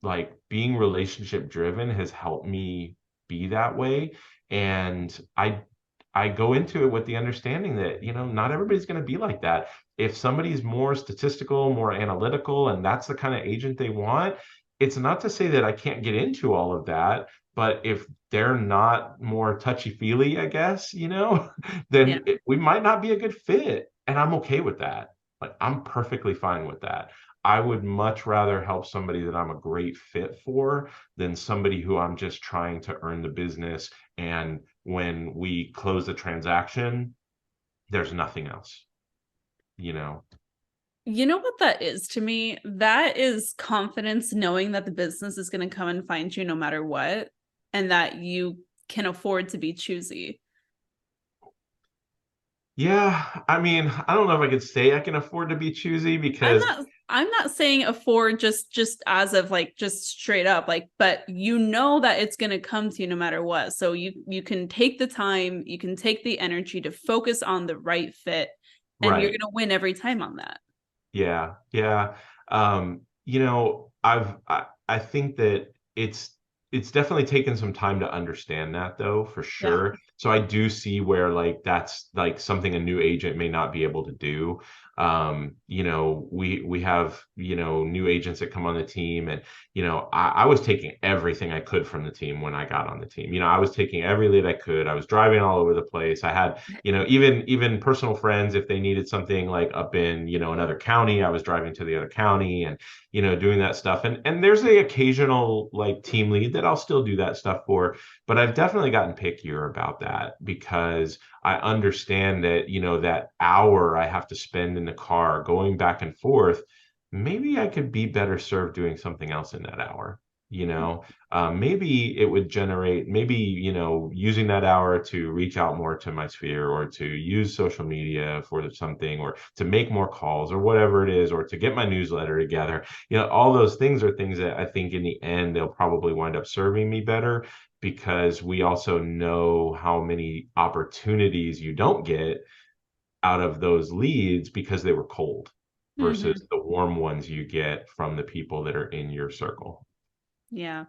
like being relationship driven has helped me be that way. And I go into it with the understanding that, not everybody's going to be like that. If somebody's more statistical, more analytical, and that's the kind of agent they want, it's not to say that I can't get into all of that, but if they're not more touchy-feely, I guess, Yeah. then we might not be a good fit. And I'm okay with that. Like, I'm perfectly fine with that. I would much rather help somebody that I'm a great fit for than somebody who I'm just trying to earn the business. And when we close the transaction, there's nothing else, you know? You know what that is to me? That is confidence knowing that the business is going to come and find you no matter what, and that you can afford to be choosy. Yeah, I mean, I don't know if I could say I can afford to be choosy I'm because not I'm not saying afford just as of like just straight up like, but you know that it's going to come to you no matter what. So you can take the time, you can take the energy to focus on the right fit, and you're right. going to win every time on that. Yeah, yeah. I think that it's definitely taken some time to understand that though, for Yeah. sure. So I do see where like that's like something a new agent may not be able to do. We have, new agents that come on the team, and I was taking everything I could from the team when I got on the team. I was taking every lead I could. I was driving all over the place. I had, even personal friends, if they needed something like up in, another county, I was driving to the other county and, doing that stuff. And there's the occasional like team lead that I'll still do that stuff for, but I've definitely gotten pickier about that because I understand that, that hour I have to spend in the car going back and forth, maybe I could be better served doing something else in that hour. Maybe it would generate, maybe, using that hour to reach out more to my sphere, or to use social media for something, or to make more calls, or whatever it is, or to get my newsletter together. All those things are things that I think in the end, they'll probably wind up serving me better, because we also know how many opportunities you don't get out of those leads because they were cold Hmm. versus the warm ones you get from the people that are in your circle. Yeah.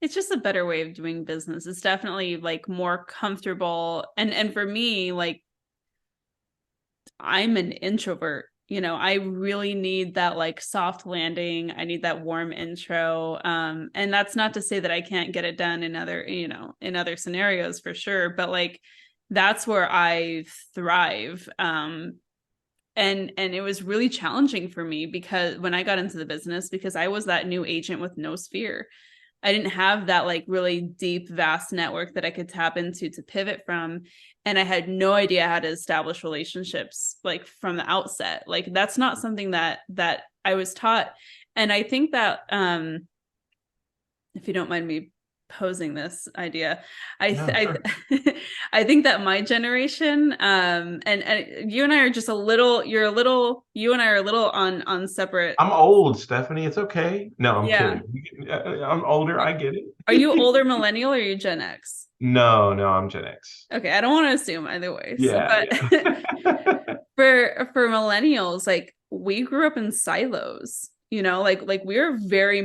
It's just a better way of doing business. It's definitely like more comfortable. And for me, like I'm an introvert. I really need that like soft landing. I need that warm intro. And that's not to say that I can't get it done in other scenarios for sure, but like that's where I thrive. And it was really challenging for me because when I got into the business, because I was that new agent with no sphere. I didn't have that like really deep, vast network that I could tap into to pivot from. And I had no idea how to establish relationships like from the outset. Like that's not something that I was taught. And I think that if you don't mind me posing this idea, Yeah, sure. I think that my generation and you and I are just a little you and I are a little on separate. I'm old, Stefanie. It's okay. No, I'm Yeah. kidding. I'm older. I get Are you it. older millennial or are you Gen X? No, no, I'm Gen X. Okay, I don't want to assume either way. So, Yeah, but yeah. for millennials, like we grew up in silos, like we're very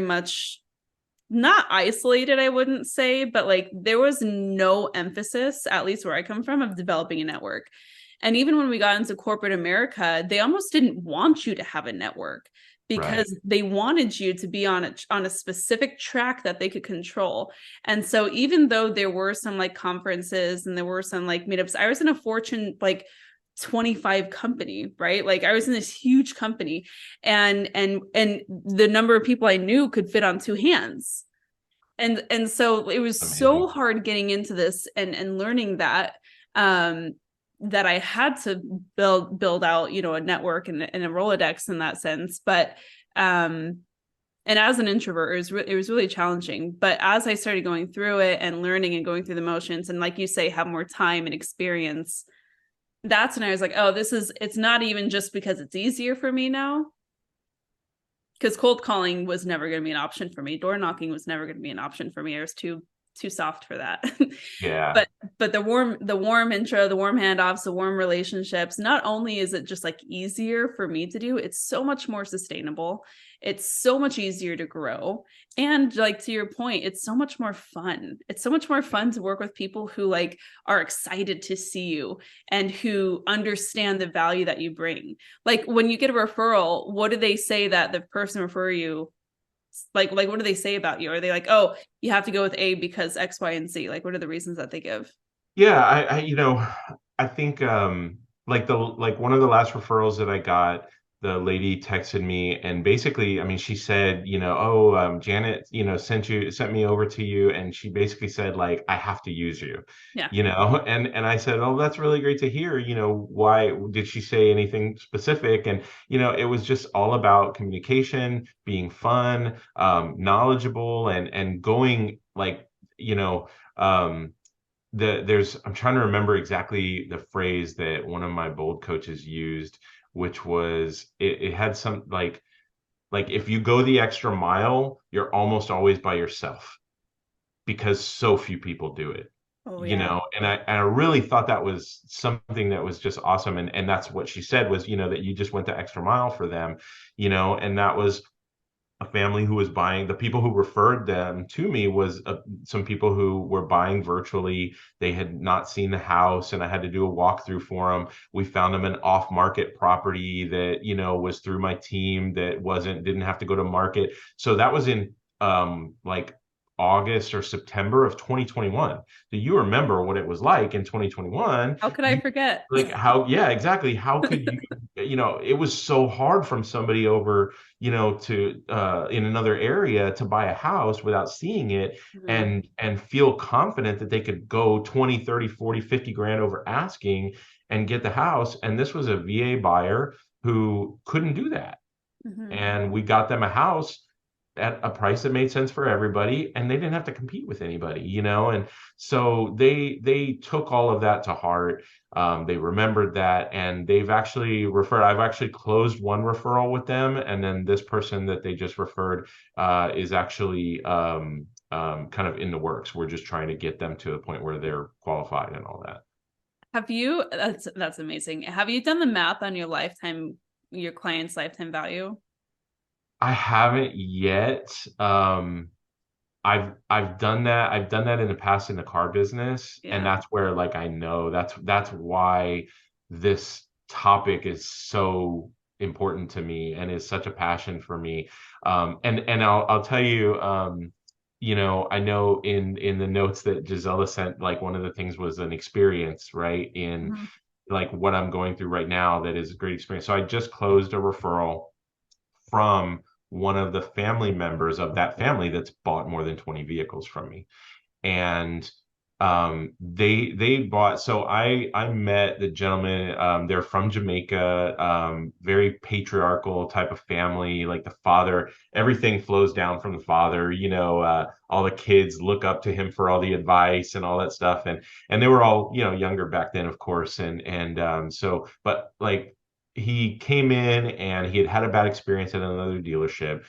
much not isolated, I wouldn't say, but like there was no emphasis, at least where I come from, of developing a network. And even when we got into corporate America, they almost didn't want you to have a network Right. because they wanted you to be on a specific track that they could control. And so even though there were some like conferences and there were some like meetups, I was in a Fortune like 25 company, right? Like I was in this huge company and the number of people I knew could fit on two hands. And so it was so Amazing. hard getting into this and learning um that I had to build out, a network and a Rolodex in that sense. But and as an introvert, it was really challenging. But as I started going through it and learning and going through the motions, and like you say, have more time and experience, that's when I was like, oh, it's not even just because it's easier for me now. Because cold calling was never going to be an option for me. Door knocking was never going to be an option for me. I was too soft for that. Yeah. but the warm intro, the warm handoffs, the warm relationships, not only is it just like easier for me to do, it's so much more sustainable. It's so much easier to grow. And like to your point, it's so much more fun. It's so much more fun to work with people who like are excited to see you and who understand the value that you bring. Like when you get a referral, what do they say that the person refer you, like what do they say about you? Are they like, oh, you have to go with A because X, Y, and Z? Like what are the reasons that they give? Yeah, I think like one of the last referrals that I got, the lady texted me and basically, I mean, she said, oh, Janet, sent me over to you, and she basically said like, I have to use you, Yeah. and I said, oh, that's really great to hear. Why did she say anything specific? And it was just all about communication, being fun, knowledgeable, and going like, you know. I'm trying to remember exactly the phrase that one of my bold coaches used, which was it had some like if you go the extra mile, you're almost always by yourself because so few people do it. Oh yeah. And I really thought that was something that was just awesome. And that's what she said was, that you just went the extra mile for them, and that was a family who was buying. The people who referred them to me was some people who were buying virtually. They had not seen the house, and I had to do a walkthrough for them. We found them an off-market property that, was through my team, that didn't have to go to market. So that was in like August or September of 2021. Do you remember what it was like in 2021? How could I You forget? like how, yeah, exactly. How could you, it was so hard from somebody over, to in another area to buy a house without seeing it Mhm. and feel confident that they could go 20, 30, 40, 50 grand over asking and get the house. And this was a VA buyer who couldn't do that. Mhm. And we got them a house at a price that made sense for everybody, and they didn't have to compete with anybody, and so they took all of that to heart. They remembered that, and I've actually closed one referral with them, and then this person that they just referred is actually kind of in the works. We're just trying to get them to the point where they're qualified and all that. That's amazing. Have you done the math on your client's lifetime value? I haven't yet. I've done that. I've done that in the past in the car business, and Yeah. that's where, like, I know that's why this topic is so important to me and is such a passion for me. And I'll tell you, I know in the notes that Gisela sent, like one of the things was an experience, right? In Mhm. like what I'm going through right now, that is a great experience. So I just closed a referral from one of the family members of that family that's bought more than 20 vehicles from me. And they bought, so I met the gentleman. They're from Jamaica, very patriarchal type of family. Like the father, everything flows down from the father. All the kids look up to him for all the advice and all that stuff. And they were all, younger back then, of course. But like, he came in and he had had a bad experience at another dealership,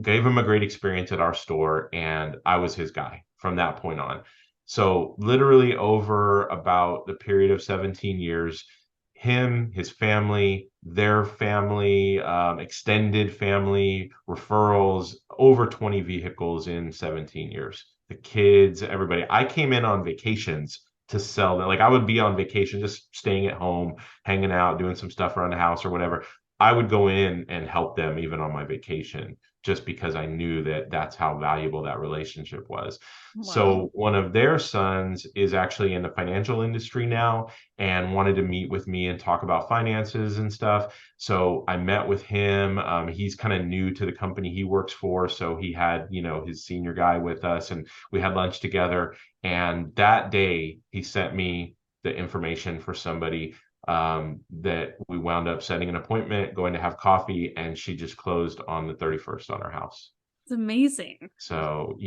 gave him a great experience at our store, and I was his guy from that point on. So literally over about the period of 17 years, him, his family, their family, extended family, referrals, over 20 vehicles in 17 years. The kids, everybody. I came in on vacations to sell them. Like I would be on vacation, just staying at home, hanging out, doing some stuff around the house or whatever. I would go in and help them even on my vacation, just because I knew that that's how valuable that relationship was. Wow. So one of their sons is actually in the financial industry now and wanted to meet with me and talk about finances and stuff. So I met with him. He's kind of new to the company he works for, so he had, his senior guy with us, and we had lunch together. And that day, he sent me the information for somebody that we wound up setting an appointment, going to have coffee, and she just closed on the 31st on our house. It's amazing. So,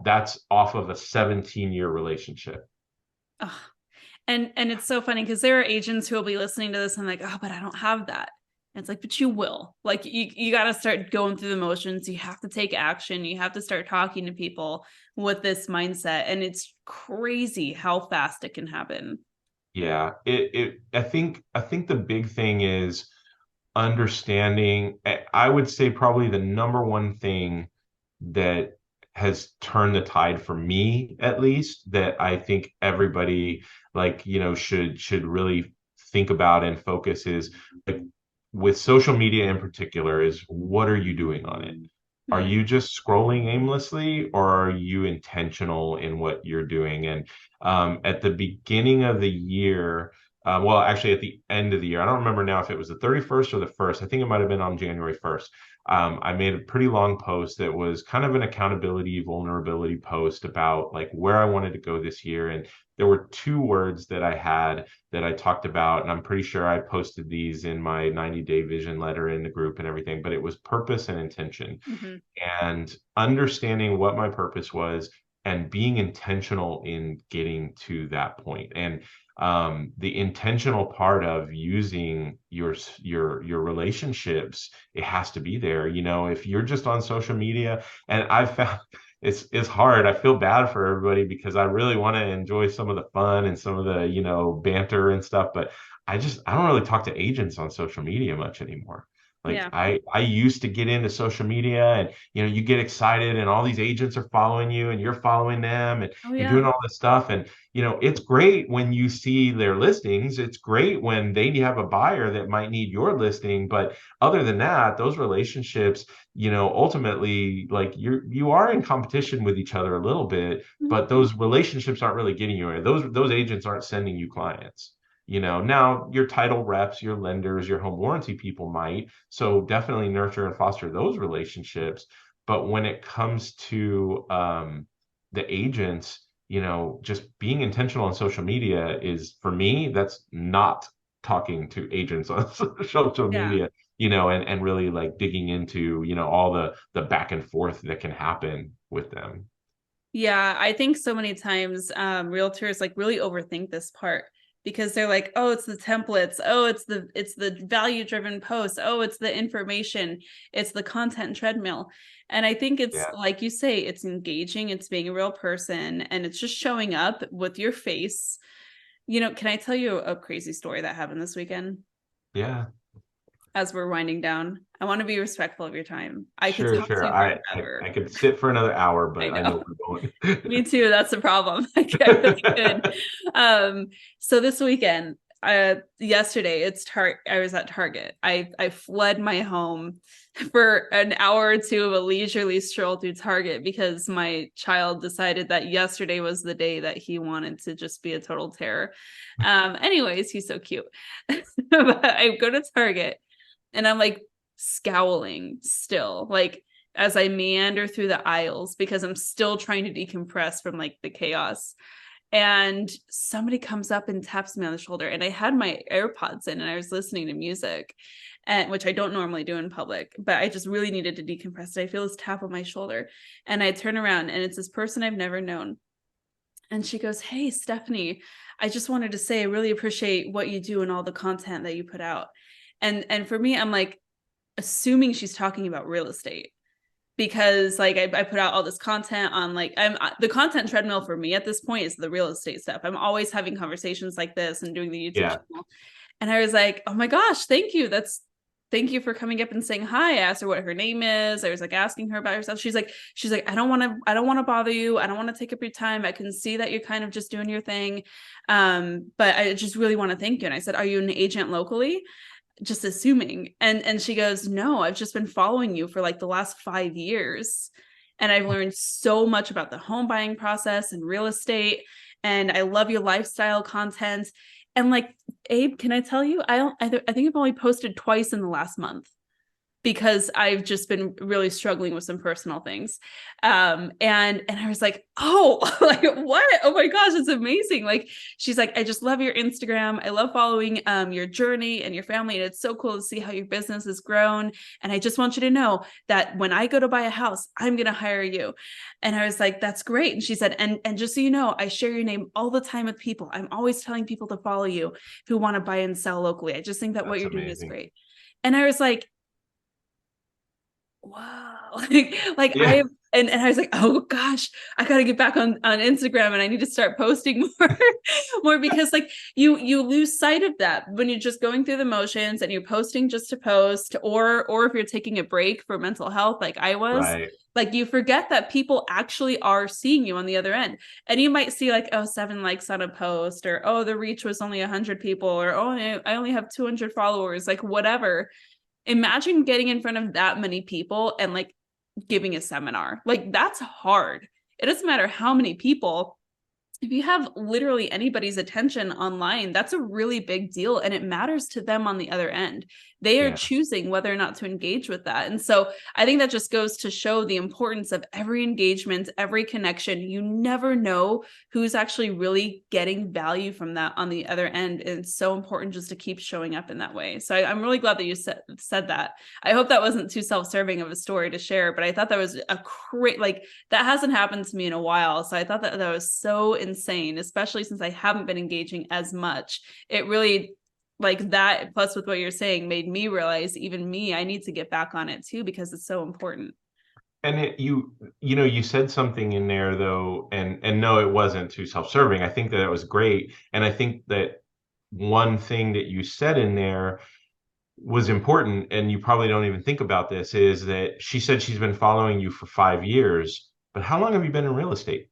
that's off of a 17-year relationship. Ugh. And it's so funny because there are agents who will be listening to this and like, oh, but I don't have that. And it's like, but you will. Like you got to start going through the motions. You have to take action. You have to start talking to people with this mindset. And it's crazy how fast it can happen. Yeah, I think the big thing is understanding. I would say probably the number one thing that has turned the tide for me, at least, that I think everybody, like, should really think about and focus is, like, with social media in particular, is what are you doing on it? Are Hmm. you just scrolling aimlessly, or are you intentional in what you're doing? And at the beginning of the year, well, actually at the end of the year, I don't remember now if it was the 31st or the 1st. I think it might have been on January 1st. I made a pretty long post that was kind of an accountability, vulnerability post about like where I wanted to go this year. And there were two words that I had that I talked about, and I'm pretty sure I posted these in my 90-day vision letter in the group and everything, but it was purpose and intention, Hmm. and understanding what my purpose was and being intentional in getting to that point. And the intentional part of using your relationships, it has to be there. If you're just on social media, and I've found it's hard. I feel bad for everybody because I really want to enjoy some of the fun and some of the, banter and stuff, but I don't really talk to agents on social media much anymore. Like Yeah. I used to get into social media and you get excited and all these agents are following you and you're following them Oh and yeah. doing all this stuff. And it's great when you see their listings. It's great when they have a buyer that might need your listing. But other than that, those relationships, ultimately like you are in competition with each other a little bit, but Mhm. those relationships aren't really getting you anywhere. Those agents aren't sending you clients. Now your title reps, your lenders, your home warranty people might. So definitely nurture and foster those relationships. But when it comes to the agents, just being intentional on social media is for me, that's not talking to agents on social Yeah. media, and really like digging into, all the back and forth that can happen with them. Yeah, I think so many times realtors like really overthink this part because they're like, oh, it's the templates, oh, it's the value driven posts, oh, it's the information, it's the content treadmill. And I think it's Yeah. like you say, it's engaging, it's being a real person, and it's just showing up with your face. Can I tell you a crazy story that happened this weekend Yeah. as we're winding down? I want to be respectful of your time. I could Sure, talk to sure. you I forever. could sit for another hour, I but I know know. we're Me going. too. That's the problem. I really could. Um, so this weekend, yesterday, I was at Target. I fled my home for an hour or two of a leisurely stroll through Target because my child decided that yesterday was the day that he wanted to just be a total terror. Anyways, he's so cute. But I go to Target and I'm like scowling still, like as I meander through the aisles because I'm still trying to decompress from like the chaos. And somebody comes up and taps me on the shoulder, and I had my AirPods in and I was listening to music, and which I don't normally do in public, but I just really needed to decompress. I feel this tap on my shoulder, and I turn around, and it's this person I've never known. And she goes, "Hey, Stefanie, I just wanted to say I really appreciate what you do and all the content that you put out." And for me, I'm like assuming she's talking about real estate because like I put out all this content on like I'm the content treadmill for me at this point is the real estate stuff. I'm always having conversations like this and doing the YouTube Yeah, channel. And I was like, oh my gosh, thank you. Thank you for coming up and saying hi. I asked her what her name is. I was like asking her about herself. She's like, I don't want to bother you. I don't want to take up your time. I can see that you're kind of just doing your thing. But I just really want to thank you. And I said, are you an agent locally? Just assuming. And she goes, no, I've just been following you for like the last 5 years, and I've learned so much about the home buying process and real estate, and I love your lifestyle content. And like, Abe, can I tell you, I think I've only posted twice in the last month because I've just been really struggling with some personal things. And I was like, oh, like what? Oh my gosh, it's amazing. Like she's like, I just love your Instagram. I love following your journey and your family. And it's so cool to see how your business has grown. And I just want you to know that when I go to buy a house, I'm gonna hire you. And I was like, that's great. And she said, and just so you know, I share your name all the time with people. I'm always telling people to follow you who want to buy and sell locally. I just think that what that's you're doing is amazing. great. And I was like, wow. Like I Yeah, have, and I was like, oh gosh, I gotta get back on Instagram and I need to start posting more more because like you lose sight of that when you're just going through the motions and you're posting just to post, or if you're taking a break for mental health like I was, right. like you forget that people actually are seeing you on the other end. And you might see like, oh, 7 likes on a post, or oh, the reach was only 100 people, or oh, I only have 200 followers, like whatever. Imagine getting in front of that many people and like giving a seminar. Like that's hard. It doesn't matter how many people. If you have literally anybody's attention online, that's a really big deal, and it matters to them on the other end. They are Yeah. choosing whether or not to engage with that. And so I think that just goes to show the importance of every engagement, every connection. You never know who's actually really getting value from that on the other end. And it's so important just to keep showing up in that way. So I'm really glad that you said that. I hope that wasn't too self-serving of a story to share, but I thought that was a great, like, that hasn't happened to me in a while. So I thought that was so insane, especially since I haven't been engaging as much. It really, like that, plus with what you're saying, made me realize even me, I need to get back on it too because it's so important. And you said something in there though, and no, it wasn't too self-serving. I think that it was great, and I think that one thing that you said in there was important, and you probably don't even think about this, is that she said she's been following you for 5 years. But how long have you been in real estate?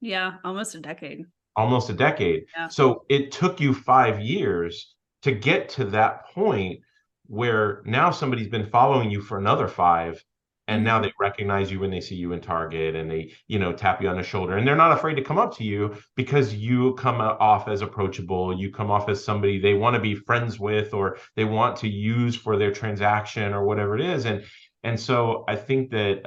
Yeah, almost a decade. Almost a decade. Yeah. So it took you 5 years to get to that point where now somebody's been following you for another five, and now Hmm. they recognize you when they see you in Target, and they, tap you on the shoulder, and they're not afraid to come up to you because you come off as approachable. You come off as somebody they want to be friends with, or they want to use for their transaction or whatever it is. And so I think that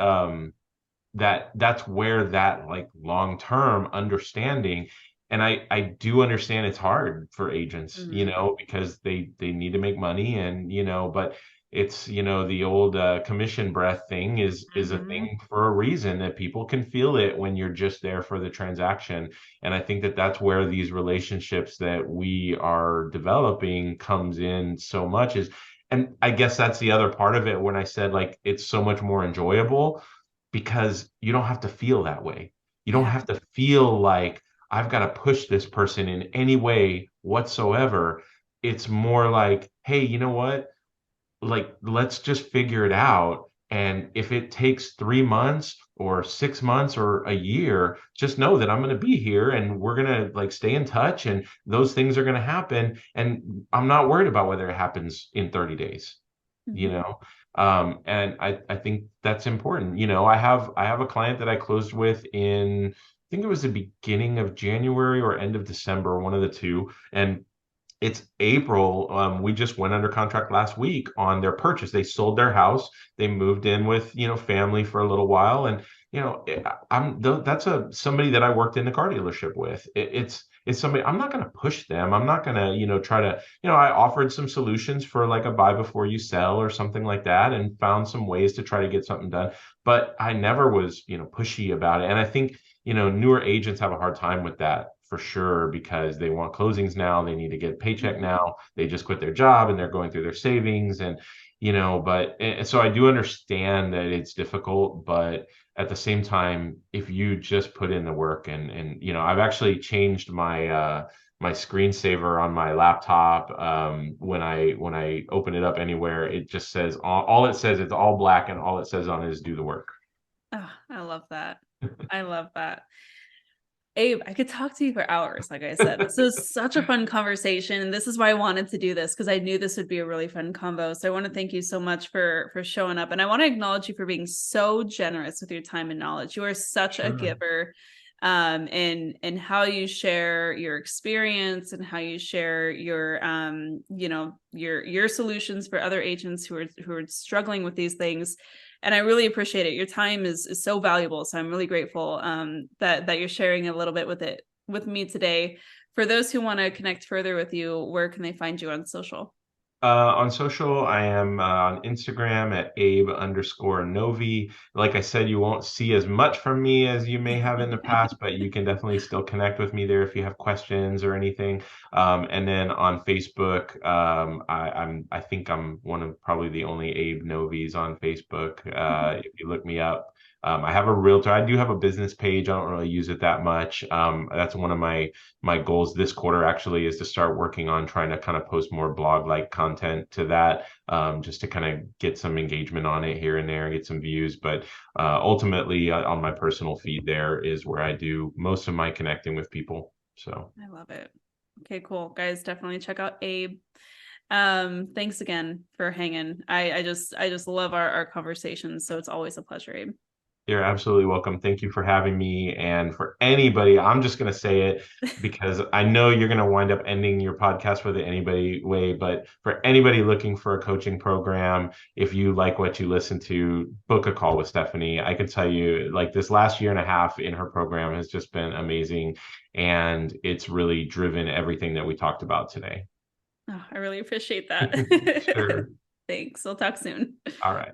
that's where that like long term understanding, and I do understand it's hard for agents, Hmm. because they need to make money, and but it's, the old commission breath thing is a Hmm. thing for a reason, that people can feel it when you're just there for the transaction. And I think that that's where these relationships that we are developing comes in so much, is, and I guess that's the other part of it when I said like it's so much more enjoyable, because you don't have to feel that way. You don't Yeah. have to feel like I've got to push this person in any way whatsoever. It's more like, hey, you know what? Like, let's just figure it out. And if it takes 3 months or 6 months or a year, just know that I'm going to be here, and we're going to like stay in touch, and those things are going to happen. And I'm not worried about whether it happens in 30 days, you Hmm. know. And I think that's important. I have a client that I closed with in, I think it was the beginning of January or end of December, one of the two. And it's April. We just went under contract last week on their purchase. They sold their house. They moved in with, family for a little while. And, that's somebody that I worked in the car dealership with. It's somebody, I'm not going to push them. I'm not going to, try to, I offered some solutions for like a buy before you sell or something like that, and found some ways to try to get something done. But I never was, pushy about it. And I think, newer agents have a hard time with that for sure, because they want closings now. They need to get a paycheck Hmm. now. They just quit their job and they're going through their savings. And, but and so I do understand that it's difficult, but at the same time, if you just put in the work, and, I've actually changed my screensaver on my laptop. When I open it up anywhere, it just says all it says, it's all black, and all it says on it is do the work. Oh, I love that. I love that. Abe, I could talk to you for hours, like I said. This is such a fun conversation, and this is why I wanted to do this, because I knew this would be a really fun convo. So I want to thank you so much for showing up, and I want to acknowledge you for being so generous with your time and knowledge. You are such a Sure. giver, and how you share your experience and how you share your your solutions for other agents who are struggling with these things. And I really appreciate it. Your time is so valuable. So I'm really grateful that you're sharing a little bit with me today. For those who want to connect further with you, where can they find you on social? On social, I am on Instagram at Abe_Novy. Like I said, you won't see as much from me as you may have in the past, but you can definitely still connect with me there if you have questions or anything. And then on Facebook, I think I'm one of probably the only Abe Novies on Facebook. If you look me up. I have a realtor. I do have a business page. I don't really use it that much. That's one of my goals this quarter actually, is to start working on trying to kind of post more blog like content to that, just to kind of get some engagement on it here and there and get some views. But ultimately, on my personal feed, there is where I do most of my connecting with people. So I love it. Okay, cool. Guys, definitely check out Abe. Thanks again for hanging. I just love our conversations. So it's always a pleasure, Abe. you're absolutely welcome. Thank you for having me. And for anybody, I'm just going to say it because I know you're going to wind up ending your podcast with it anybody way. But for anybody looking for a coaching program, if you like what you listen to, book a call with Stefanie. I can tell you, like, this last year and a half in her program has just been amazing. And it's really driven everything that we talked about today. Oh, I really appreciate that. Sure. Thanks. We'll talk soon. All right.